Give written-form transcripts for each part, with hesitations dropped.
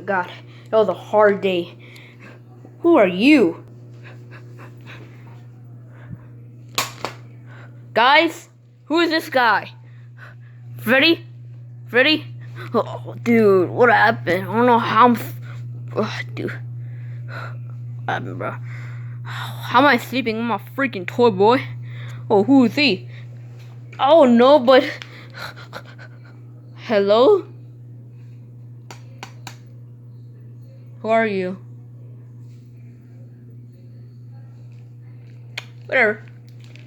God, that was a hard day. Who are you? Guys, who is this guy? Freddy? Freddy? Oh, dude, what happened? I don't know how dude. What happened, bro? How am I sleeping with my freaking toy boy? Oh, who is he? Oh, no, but... Hello? Who are you? Whatever.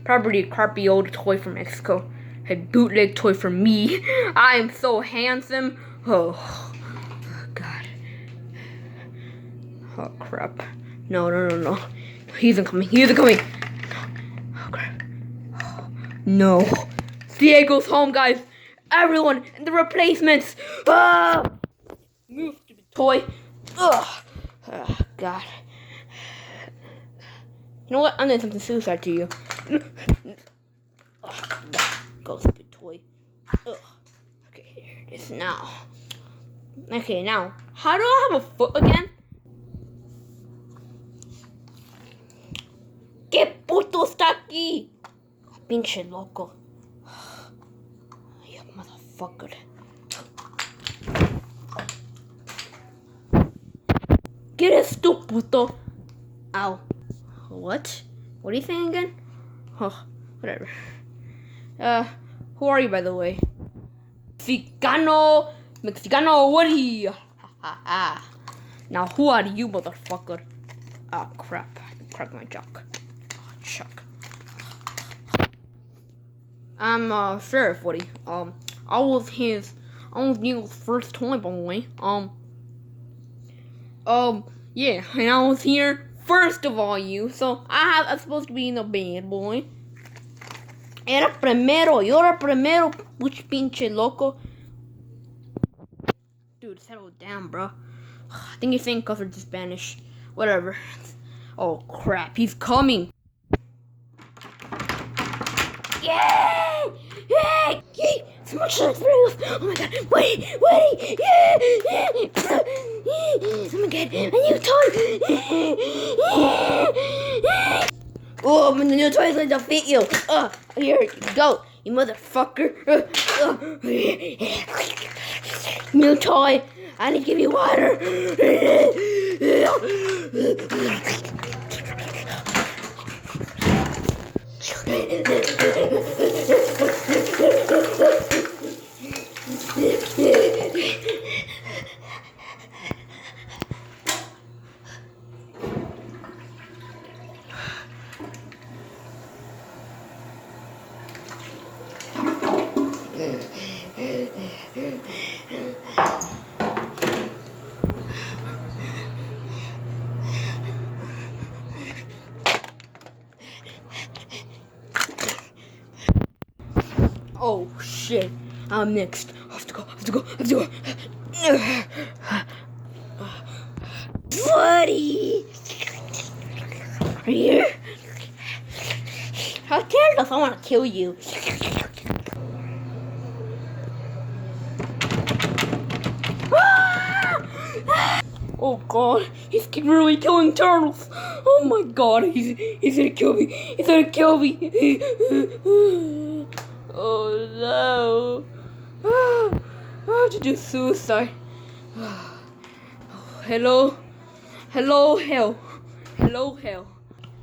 Probably a crappy old toy from Mexico. A bootleg toy from me. I am so handsome. Oh, God. Oh, crap. No. He isn't coming. Oh, crap. No. Diego's home, guys. Everyone in the replacements. Ah! Move, stupid toy. Ugh. Oh, God. You know what? I'm doing something suicide to you. Oh, go, stupid toy. Ugh. Okay, here it is now. Okay, now, how do I have a foot again? ¿Qué puto está aquí? Pinche loco. You motherfucker. ¿Qué eres tú, puto? Ow. What? What are you saying again? Oh, whatever. Who are you, by the way? Mexicano Woody! Now, who are you, motherfucker? Oh, crap. I cracked my jock. Oh, chuck. I'm, Sheriff Woody. I was Neil's first toy boy. Yeah, and I was here first of all you, so I'm supposed to be the bad boy. Yo era primero, which pinche loco. Dude, settle down, bro. I think you're saying because we're Spanish. Whatever. Oh, crap, he's coming. Yay! Yay! Someone shut the roof! Oh my god, wait! Yeah! Oh my god, a new toy! Oh, the new toy's gonna defeat you! Here you go, you motherfucker! New toy! I need to give you water! Oh shit, I'm next. I have to go. Buddy! Are you here? How careless, I want to kill you. Oh god, he's really killing turtles. Oh my god, he's gonna kill me. Oh no. I have to do suicide. Hello, hell.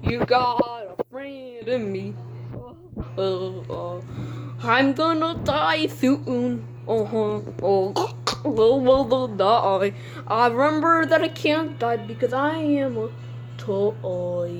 You got a friend in me. I'm gonna die soon. Will die. I remember that I can't die because I am a toy.